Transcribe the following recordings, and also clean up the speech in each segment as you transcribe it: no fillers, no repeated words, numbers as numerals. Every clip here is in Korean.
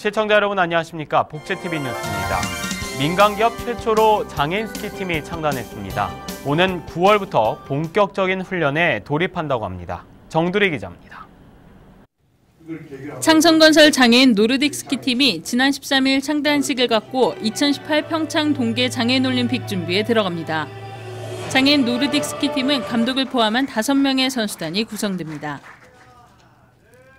시청자 여러분 안녕하십니까? 복지TV 뉴스입니다. 민간기업 최초로 장애인 스키팀이 창단했습니다. 오는 9월부터 본격적인 훈련에 돌입한다고 합니다. 정두리 기자입니다. 창성건설 장애인 노르딕 스키팀이 지난 13일 창단식을 갖고 2018 평창 동계 장애인 올림픽 준비에 들어갑니다. 장애인 노르딕 스키팀은 감독을 포함한 5명의 선수단이 구성됩니다.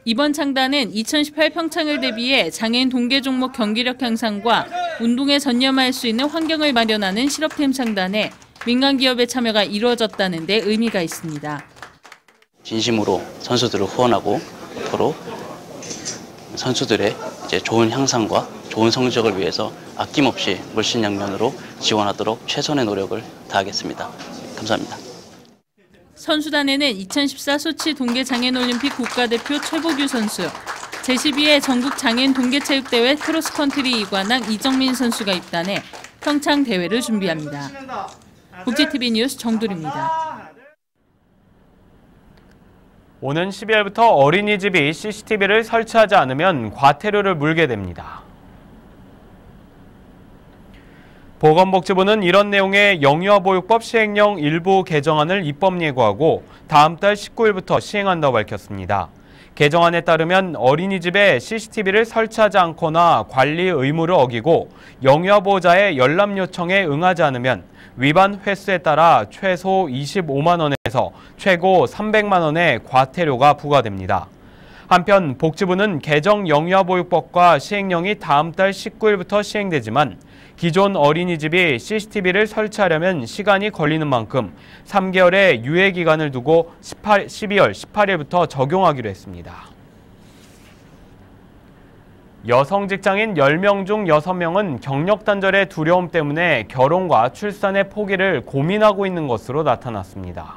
이번 창단은 2018 평창을 대비해 장애인 동계 종목 경기력 향상과 운동에 전념할 수 있는 환경을 마련하는 실업팀 창단에 민간 기업의 참여가 이루어졌다는 데 의미가 있습니다. 진심으로 선수들을 후원하고 앞으로 선수들의 좋은 향상과 좋은 성적을 위해서 아낌없이 물심양면으로 지원하도록 최선의 노력을 다하겠습니다. 감사합니다. 선수단에는 2014 소치 동계장애인올림픽 국가대표 최보규 선수, 제12회 전국 장애인 동계체육대회 크로스컨트리 2관왕 이정민 선수가 입단해 평창 대회를 준비합니다. 복지TV 뉴스 정두리입니다. 오는 12월부터 어린이집이 CCTV를 설치하지 않으면 과태료를 물게 됩니다. 보건복지부는 이런 내용의 영유아보육법 시행령 일부 개정안을 입법 예고하고 다음 달 19일부터 시행한다고 밝혔습니다. 개정안에 따르면 어린이집에 CCTV를 설치하지 않거나 관리 의무를 어기고 영유아보호자의 열람 요청에 응하지 않으면 위반 횟수에 따라 최소 25만 원에서 최고 300만 원의 과태료가 부과됩니다. 한편 복지부는 개정 영유아보육법과 시행령이 다음 달 19일부터 시행되지만 기존 어린이집이 CCTV를 설치하려면 시간이 걸리는 만큼 3개월의 유예 기간을 두고 12월 18일부터 적용하기로 했습니다. 여성 직장인 10명 중 6명은 경력 단절의 두려움 때문에 결혼과 출산의 포기를 고민하고 있는 것으로 나타났습니다.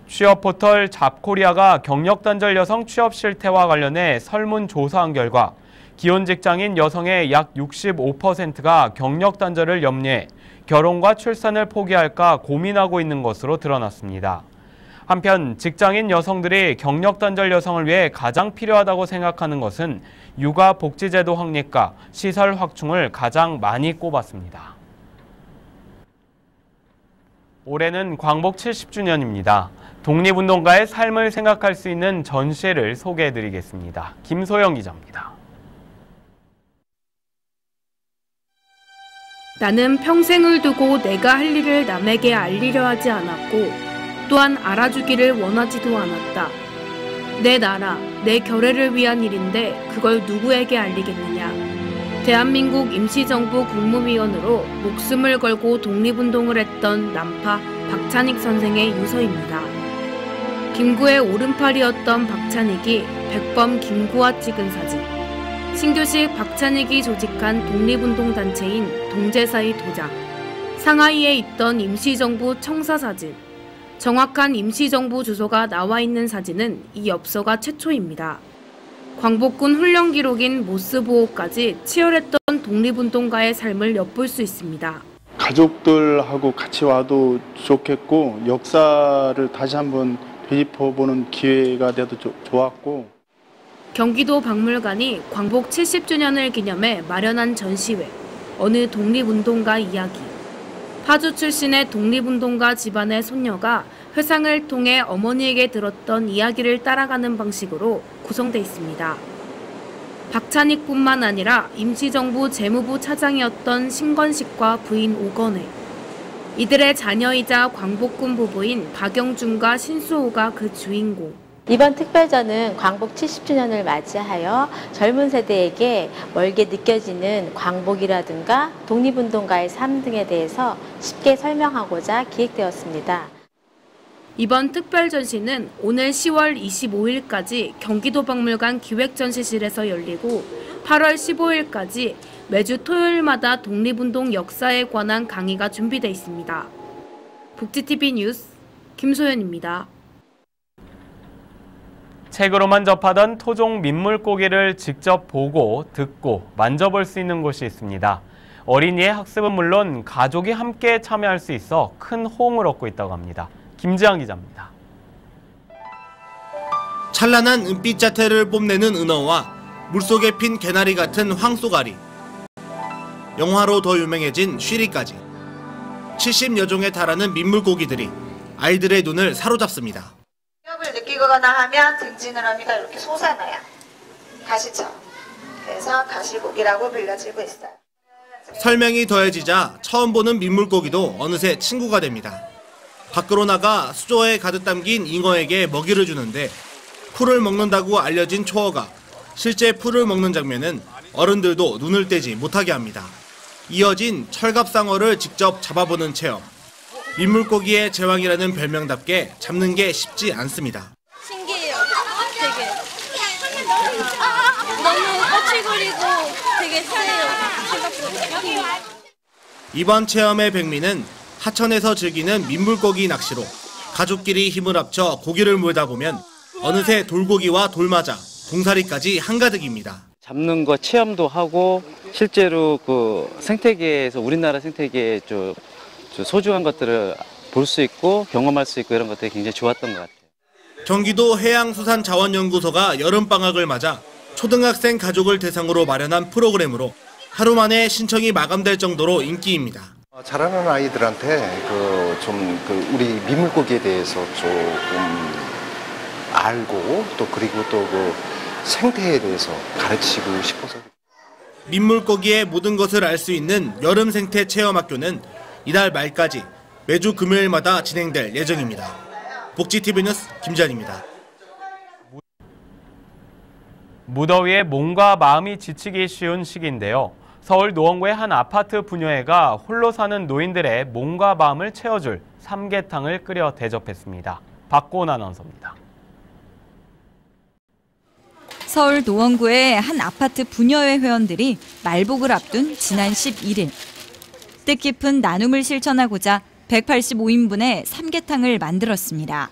취업 포털 잡코리아가 경력 단절 여성 취업 실태와 관련해 설문조사한 결과 기혼 직장인 여성의 약 65%가 경력 단절을 염려해 결혼과 출산을 포기할까 고민하고 있는 것으로 드러났습니다. 한편 직장인 여성들이 경력 단절 여성을 위해 가장 필요하다고 생각하는 것은 육아 복지제도 확립과 시설 확충을 가장 많이 꼽았습니다. 올해는 광복 70주년입니다. 독립운동가의 삶을 생각할 수 있는 전시회를 소개해드리겠습니다. 김소영 기자입니다. 나는 평생을 두고 내가 할 일을 남에게 알리려 하지 않았고 또한 알아주기를 원하지도 않았다. 내 나라, 내 결애를 위한 일인데 그걸 누구에게 알리겠느냐. 대한민국 임시정부 국무위원으로 목숨을 걸고 독립운동을 했던 남파 박찬익 선생의 유서입니다. 김구의 오른팔이었던 박찬익이 백범 김구와 찍은 사진. 신교식 박찬익이 조직한 독립운동단체인 동제사의 도장, 상하이에 있던 임시정부 청사사진, 정확한 임시정부 주소가 나와 있는 사진은 이 엽서가 최초입니다. 광복군 훈련 기록인 모스보호까지 치열했던 독립운동가의 삶을 엿볼 수 있습니다. 가족들하고 같이 와도 좋겠고 역사를 다시 한번 되짚어보는 기회가 돼도 좋았고 경기도 박물관이 광복 70주년을 기념해 마련한 전시회, 어느 독립운동가 이야기. 파주 출신의 독립운동가 집안의 손녀가 회상을 통해 어머니에게 들었던 이야기를 따라가는 방식으로 구성돼 있습니다. 박찬익뿐만 아니라 임시정부 재무부 차장이었던 신건식과 부인 오건혜, 이들의 자녀이자 광복군 부부인 박영준과 신수호가 그 주인공. 이번 특별전은 광복 70주년을 맞이하여 젊은 세대에게 멀게 느껴지는 광복이라든가 독립운동가의 삶 등에 대해서 쉽게 설명하고자 기획되었습니다. 이번 특별전시는 오늘 10월 25일까지 경기도 박물관 기획전시실에서 열리고 8월 15일까지 매주 토요일마다 독립운동 역사에 관한 강의가 준비되어 있습니다. 복지TV 뉴스 김소연입니다. 책으로만 접하던 토종 민물고기를 직접 보고, 듣고, 만져볼 수 있는 곳이 있습니다. 어린이의 학습은 물론 가족이 함께 참여할 수 있어 큰 호응을 얻고 있다고 합니다. 김지한 기자입니다. 찬란한 은빛 자태를 뽐내는 은어와 물속에 핀 개나리 같은 황쏘가리, 영화로 더 유명해진 쉬리까지 70여 종에 달하는 민물고기들이 아이들의 눈을 사로잡습니다. 위협을 느끼거나 하면 등지느러미가 이렇게 솟아나요. 가시죠. 그래서 가시고기라고 불려지고 있어요. 설명이 더해지자 처음 보는 민물고기도 어느새 친구가 됩니다. 밖으로 나가 수조에 가득 담긴 잉어에게 먹이를 주는데 풀을 먹는다고 알려진 초어가 실제 풀을 먹는 장면은 어른들도 눈을 떼지 못하게 합니다. 이어진 철갑상어를 직접 잡아보는 체험. 민물고기의 제왕이라는 별명답게 잡는 게 쉽지 않습니다. 신기해요. 되게 너무 거칠거리고 되게 세요. 생각보다. 이번 체험의 백미는 하천에서 즐기는 민물고기 낚시로 가족끼리 힘을 합쳐 고기를 물다 보면 어느새 돌고기와 돌마자, 동사리까지 한가득입니다. 잡는 거 체험도 하고 실제로 그 생태계에서 우리나라 생태계의 소중한 것들을 볼 수 있고 경험할 수 있고 이런 것들이 굉장히 좋았던 것 같아요. 경기도 해양수산자원연구소가 여름방학을 맞아 초등학생 가족을 대상으로 마련한 프로그램으로 하루 만에 신청이 마감될 정도로 인기입니다. 자라는 아이들한테 우리 민물고기에 대해서 조금 알고 그리고 그 생태에 대해서 가르치고 싶어서. 민물고기의 모든 것을 알 수 있는 여름 생태 체험학교는 이달 말까지 매주 금요일마다 진행될 예정입니다. 복지TV 뉴스 김지한입니다. 무더위에 몸과 마음이 지치기 쉬운 시기인데요. 서울 노원구의 한 아파트 부녀회가 홀로 사는 노인들의 몸과 마음을 채워줄 삼계탕을 끓여 대접했습니다. 박고은 아나운서입니다. 서울 노원구의 한 아파트 부녀회 회원들이 말복을 앞둔 지난 11일. 뜻깊은 나눔을 실천하고자 185인분의 삼계탕을 만들었습니다.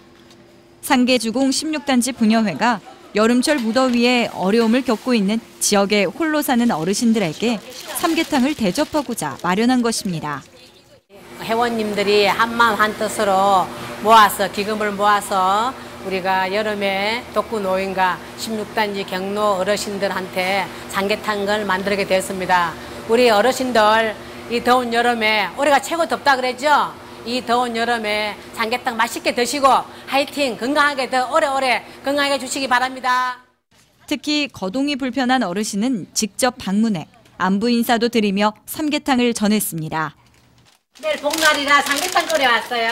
상계주공 16단지 부녀회가 여름철 무더위에 어려움을 겪고 있는 지역의 홀로 사는 어르신들에게 삼계탕을 대접하고자 마련한 것입니다. 회원님들이 한마음 한뜻으로 기금을 모아서 우리가 여름에 독거노인과 16단지 경로 어르신들한테 삼계탕을 만들게 되었습니다. 우리 어르신들 이 더운 여름에 올해가 최고 덥다 그랬죠? 이 더운 여름에 삼계탕 맛있게 드시고 화이팅 건강하게 더 오래오래 건강하게 주시기 바랍니다. 특히 거동이 불편한 어르신은 직접 방문해 안부 인사도 드리며 삼계탕을 전했습니다. 내일 복날이라 삼계탕 끓여왔어요.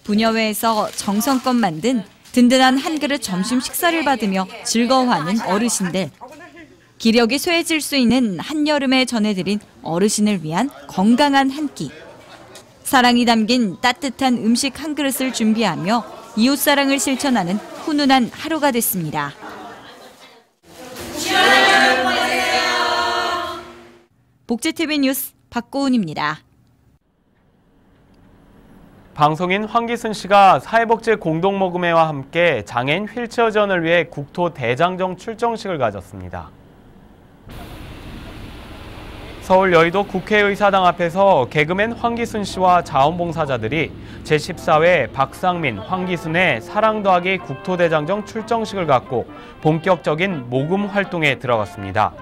부녀회에서 정성껏 만든 든든한 한 그릇 점심 식사를 받으며 즐거워하는 어르신들. 기력이 쇠해질 수 있는 한여름에 전해드린 어르신을 위한 건강한 한 끼. 사랑이 담긴 따뜻한 음식 한 그릇을 준비하며 이웃사랑을 실천하는 훈훈한 하루가 됐습니다. 복지TV 뉴스 박고은입니다. 방송인 황기순 씨가 사회복지 공동모금회와 함께 장애인 휠체어 지원을 위해 국토 대장정 출정식을 가졌습니다. 서울 여의도 국회의사당 앞에서 개그맨 황기순 씨와 자원봉사자들이 제14회 박상민, 황기순의 사랑 더하기 국토대장정 출정식을 갖고 본격적인 모금 활동에 들어갔습니다.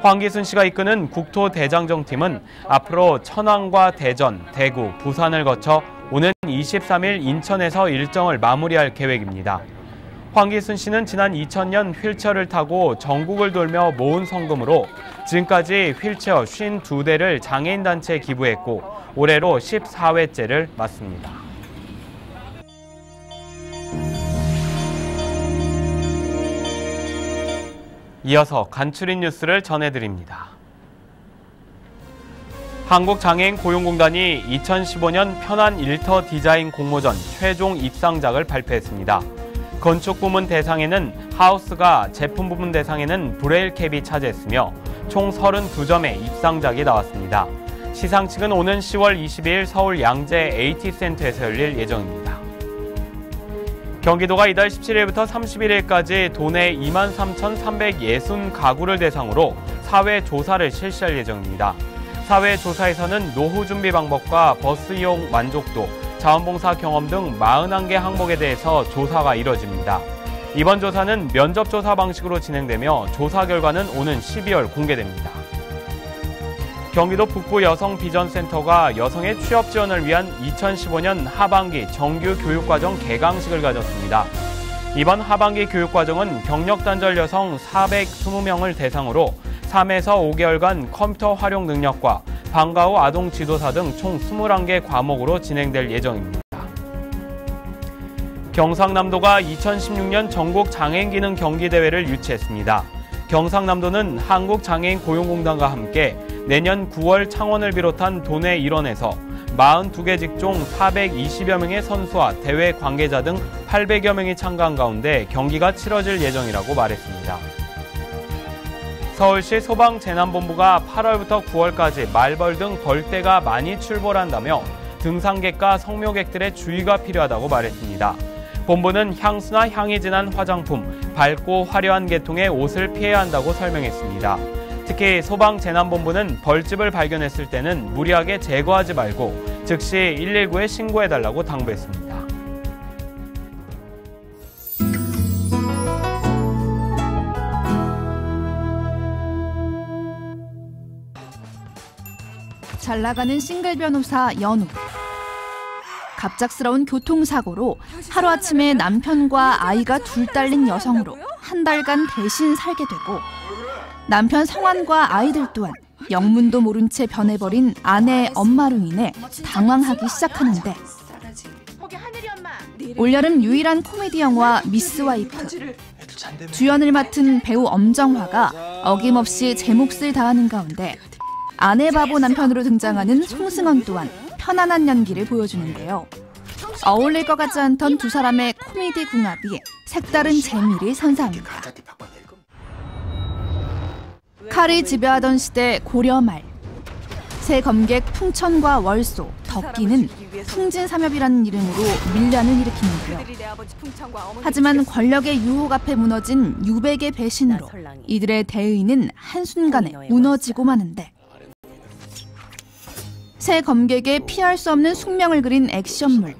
황기순 씨가 이끄는 국토대장정팀은 앞으로 천안과 대전, 대구, 부산을 거쳐 오는 23일 인천에서 일정을 마무리할 계획입니다. 황기순 씨는 지난 2000년 휠체어를 타고 전국을 돌며 모은 성금으로 지금까지 휠체어 52대를 장애인 단체에 기부했고 올해로 14회째를 맞습니다. 이어서 간추린 뉴스를 전해드립니다. 한국장애인 고용공단이 2015년 편한 일터 디자인 공모전 최종 입상작을 발표했습니다. 건축 부문 대상에는 하우스가, 제품 부문 대상에는 브레일캡이 차지했으며 총 32점의 입상작이 나왔습니다. 시상식은 오는 10월 22일 서울 양재 AT센터에서 열릴 예정입니다. 경기도가 이달 17일부터 31일까지 도내 23,360가구를 대상으로 사회조사를 실시할 예정입니다. 사회조사에서는 노후 준비 방법과 버스 이용 만족도, 자원봉사 경험 등 41개 항목에 대해서 조사가 이뤄집니다. 이번 조사는 면접조사 방식으로 진행되며 조사 결과는 오는 12월 공개됩니다. 경기도 북부 여성비전센터가 여성의 취업 지원을 위한 2015년 하반기 정규 교육과정 개강식을 가졌습니다. 이번 하반기 교육과정은 경력단절 여성 420명을 대상으로 3에서 5개월간 컴퓨터 활용 능력과 방과 후 아동 지도사 등 총 21개 과목으로 진행될 예정입니다. 경상남도가 2016년 전국 장애인 기능 경기대회를 유치했습니다. 경상남도는 한국장애인 고용공단과 함께 내년 9월 창원을 비롯한 도내 일원에서 42개 직종 420여 명의 선수와 대회 관계자 등 800여 명이 참가한 가운데 경기가 치러질 예정이라고 말했습니다. 서울시 소방재난본부가 8월부터 9월까지 말벌 등 벌떼가 많이 출몰한다며 등산객과 성묘객들의 주의가 필요하다고 말했습니다. 본부는 향수나 향이 진한 화장품, 밝고 화려한 계통의 옷을 피해야 한다고 설명했습니다. 특히 소방재난본부는 벌집을 발견했을 때는 무리하게 제거하지 말고 즉시 119에 신고해달라고 당부했습니다. 잘 나가는 싱글 변호사 연우. 갑작스러운 교통사고로 하루아침에 남편과 아이가 둘 딸린 여성으로 한 달간 대신 살게 되고 남편 성환과 아이들 또한 영문도 모른 채 변해버린 아내의 엄마로 인해 당황하기 시작하는데 올여름 유일한 코미디 영화 미스 와이프. 주연을 맡은 배우 엄정화가 어김없이 제 몫을 다하는 가운데 아내 바보 남편으로 등장하는 송승헌 또한 편안한 연기를 보여주는데요. 어울릴 것 같지 않던 두 사람의 코미디 궁합이 색다른 재미를 선사합니다. 칼이 지배하던 시대 고려 말, 새 검객 풍천과 월소, 덕기는 풍진삼협이라는 이름으로 밀란을 일으키는데요. 하지만 권력의 유혹 앞에 무너진 유백의 배신으로 이들의 대의는 한순간에 무너지고 마는데 새 검객의 피할 수 없는 숙명을 그린 액션물.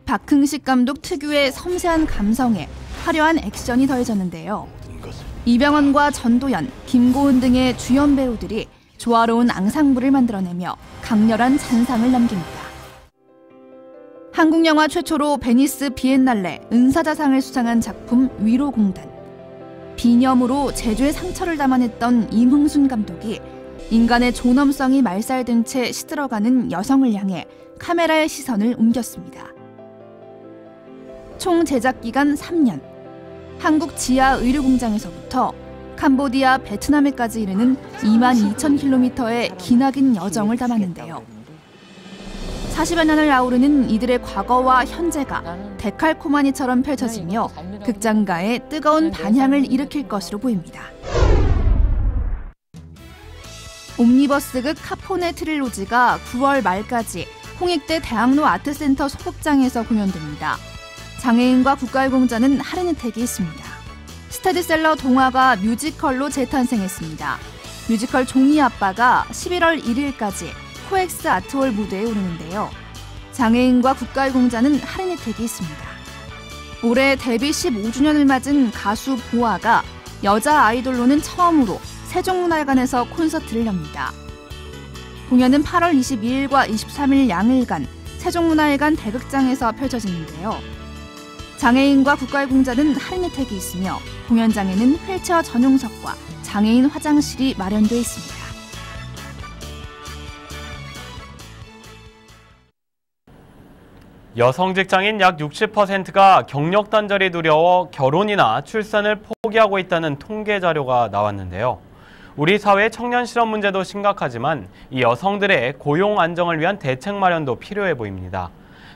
박흥식 감독 특유의 섬세한 감성에 화려한 액션이 더해졌는데요. 이병헌과 전도연, 김고은 등의 주연 배우들이 조화로운 앙상블을 만들어내며 강렬한 잔상을 남깁니다. 한국 영화 최초로 베니스 비엔날레 은사자상을 수상한 작품 위로공단. 비념으로 제주의 상처를 담아냈던 임흥순 감독이 인간의 존엄성이 말살된 채 시들어가는 여성을 향해 카메라의 시선을 옮겼습니다. 총 제작 기간 3년. 한국 지하 의류공장에서부터 캄보디아, 베트남에까지 이르는 22,000km의 기나긴 여정을 담았는데요. 40여 년을 아우르는 이들의 과거와 현재가 데칼코마니처럼 펼쳐지며 극장가에 뜨거운 반향을 일으킬 것으로 보입니다. 옴니버스극 카포네 트릴로지가 9월 말까지 홍익대 대학로 아트센터 소극장에서 공연됩니다. 장애인과 국가의 공자는 할인 혜택이 있습니다. 스테디셀러 동화가 뮤지컬로 재탄생했습니다. 뮤지컬 종이 아빠가 11월 1일까지 코엑스 아트홀 무대에 오르는데요. 장애인과 국가의 공자는 할인 혜택이 있습니다. 올해 데뷔 15주년을 맞은 가수 보아가 여자 아이돌로는 처음으로 세종문화회관에서 콘서트를 엽니다. 공연은 8월 22일과 23일 양일간 세종문화회관 대극장에서 펼쳐지는데요. 장애인과 국가의 공자는 할인 혜택이 있으며 공연장에는 휠체어 전용석과 장애인 화장실이 마련되어 있습니다. 여성 직장인 약 60%가 경력 단절이 두려워 결혼이나 출산을 포기하고 있다는 통계 자료가 나왔는데요. 우리 사회의 청년 실업 문제도 심각하지만 이 여성들의 고용 안정을 위한 대책 마련도 필요해 보입니다.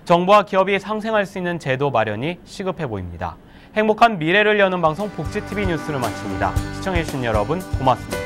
정부와 기업이 상생할 수 있는 제도 마련이 시급해 보입니다. 행복한 미래를 여는 방송 복지TV 뉴스를 마칩니다. 시청해주신 여러분 고맙습니다.